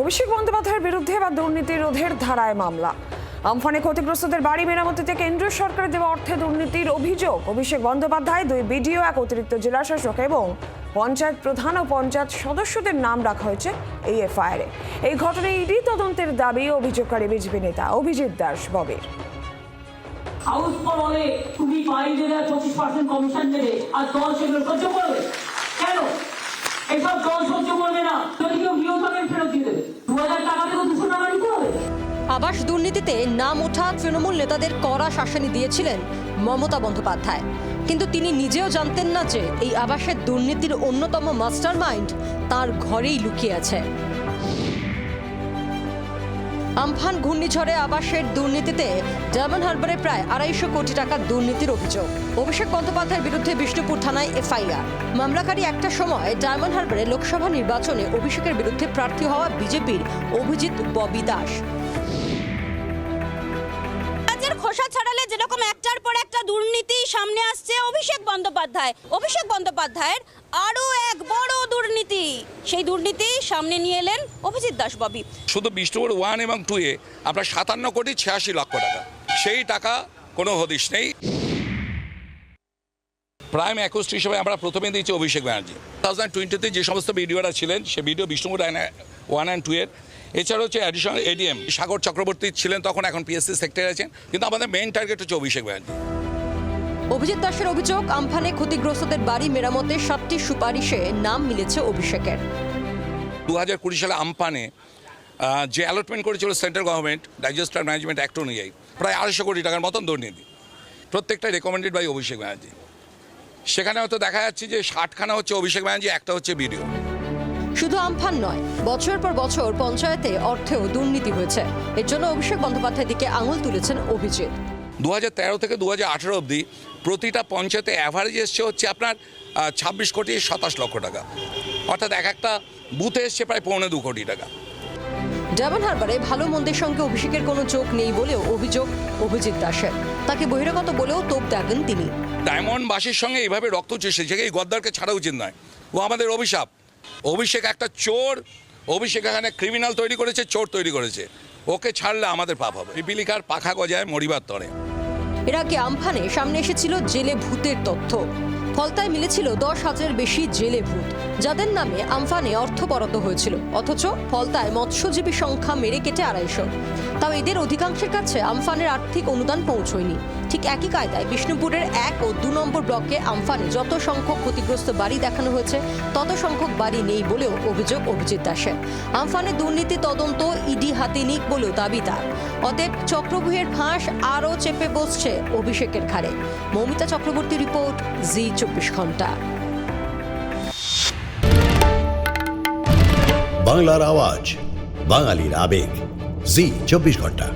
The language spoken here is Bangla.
অভিষেক বন্দ্যোপাধ্যায়ের বিরুদ্ধে এবার দুর্নীতি রোধের ধারায় মামলা। আমফানে ক্ষতিগ্রস্তদের বাড়ি মেরামতিতে কেন্দ্রীয় সরকারের দেওয়া অর্থে দুর্নীতির অভিযোগ। অভিষেক বন্দ্যোপাধ্যায়, 2 বিডিও, 1 অতিরিক্ত জেলাশাসক এবং পঞ্চায়েত প্রধান ও পঞ্চায়েত সদস্যদের নাম রাখা হয়েছে এই এফআইআরে। এই ঘটনায় ইডি তদন্তের দাবি অভিযোগকারী বিজেপি নেতা অভিজিৎ দাস ববির। হাউস ফর অলে তুমি বাইরে 25% কমিশন দেবে আর দল সেগুলো সহ্য করবে কেন? এইসব দল সহ্য করবে না। যদি কেউ নিয়ন্ত্রণের ফেরত দিয়ে দেবে 2000 টাকা থেকে 200 টাকা নিতে হবে। আবাস দুর্নীতিতে নাম ওঠা তৃণমূল নেতাদের কড়া শাসনি দিয়েছিলেন মমতা বন্দ্যোপাধ্যায়, কিন্তু তিনি নিজেও জানতেন না যে এই আবাসের দুর্নীতির অন্যতম মাস্টার মাইন্ড তার ঘরেই লুকিয়ে আছে। আমফান ঘূর্ণিঝড়ে আবাসের দুর্নীতিতে ডায়মন্ড হারবারে প্রায় 250 কোটি টাকার দুর্নীতির অভিযোগ। অভিষেক বন্দ্যোপাধ্যায়ের বিরুদ্ধে বিষ্ণুপুর থানায় এফআইআর। মামলাকারী একটা সময় ডায়মন্ড হারবারে লোকসভা নির্বাচনে অভিষেকের বিরুদ্ধে প্রার্থী হওয়া বিজেপির অভিজিৎ ববি দাস। খোসা ছাড়ালে যেরকম একটার পর একটা দুর্নীতি সামনে আসছে, অভিষেক বন্দ্যোপাধ্যায়ের আরো এক বড় দুর্নীতি, সেই দুর্নীতি সামনে নিয়ে এলেন অভিজিৎ দাস ববি। শুধু বিষ্ণুপুর 1 এবং 2 এ আপনার 57 কোটি 86 লক্ষ টাকা, সেই টাকা কোনো হদিশ নেই। প্রাইম অ্যাকুস্ট হিসেবে আমরা প্রথমে দিয়েছি অভিষেক ব্যানার্জি। 2020-তে যে সমস্ত ভিডিওরা ছিলেন সে ভিডিও বিষ্ণুপুর 1 and 2 এর। এছাড়া হচ্ছে অ্যাডিশনাল এডিএম সাগর চক্রবর্তী ছিলেন তখন, এখন পিএসসি সেক্রেটারি আছেন, কিন্তু আমাদের মেইন টার্গেট হচ্ছে অভিষেক ব্যানার্জি। অভিজিৎ দাসের অভিযোগ, আমফানে ক্ষতিগ্রস্তদের বাড়ি মেরামতে 7টি সুপারিশে নাম মিলেছে অভিষেকের। 2020 সালে আমফানে যে অ্যালটমেন্ট করেছিল central government disaster management act অনুযায়ী প্রায় 250 কোটি টাকার মতন দুর্নীতি, প্রত্যেকটা রেকমেন্ডেড বাই অভিষেক ব্যানার্জি। সেখানে হয়তো দেখা যাচ্ছে যে 60খানা হচ্ছে অভিষেক ব্যানার্জি, একটা হচ্ছে বিডিও। শুধু আমফান নয়, বছর পর বছর পঞ্চায়েতে অর্থেও দুর্নীতি হয়েছে। এর জন্য অভিষেক বন্দ্যোপাধ্যায়ের দিকে আঙুল তুলেছেন অভিজিৎ। 2013 থেকে 2018 অবধি প্রতিটা পঞ্চায়েতে অ্যাভারেজ এসছে হচ্ছে আপনার 26 কোটি 27 লক্ষ টাকা, অর্থাৎ এক একটা বুথে এসছে প্রায় 2.25 কোটি টাকা। ডায়মন্ড হারবারে ভালো মন্দের সঙ্গে অভিষেকের কোনো চোখ নেই বলেও অভিযোগ অভিজিৎ দাসের। তাকে বহিরাগত বলেও তোপ দাগেন তিনি। ডায়মন্ডবাসীর সঙ্গে এইভাবে রক্ত চুষে এই গদ্দারকে ছাড়া উচিত নয়, ও আমাদের অভিশাপ। অভিষেক একটা চোর, অভিষেক এখানে ক্রিমিনাল তৈরি করেছে, চোর তৈরি করেছে, ওকে ছাড়লে আমাদের পাপ হবে। পিপিলিকার পাখা গজায় মরিবার তরে। এর আগে আমফানে সামনে এসেছিল জেলে ভূতের তথ্য। ফলতায় মিলেছিল 10,000-এর বেশি জেলে ভূত, যাদের নামে আমফানে অর্থ বরাদ্দ হয়েছিল, অথচ ফলতায় মৎস্যজীবী সংখ্যা মেরে কেটে 250। তাও এদের অধিকাংশের কাছে আমফানের আর্থিক অনুদান পৌঁছয়নি। ঠিক একই কায়দায় বিষ্ণুপুরের 1 ও 2 নম্বর ব্লকে আমফানে যত সংখ্যক ক্ষতিগ্রস্ত বাড়ি দেখানো হয়েছে তত সংখ্যক বাড়ি নেই বলেও অভিযোগ অভিজিৎ দাসের। আমফানে দুর্নীতি তদন্ত ইডি হাতে নিক বলেও দাবি তার। অতএব চক্রব্যূহের ফাঁস আরও চেপে বসছে অভিষেকের ঘাড়ে। মৌমিতা চক্রবর্তী রিপোর্ট, জি 24 ঘন্টা। বাংলার আওয়াজ, বাঙালির আবেগ, জি 24 ঘন্টা।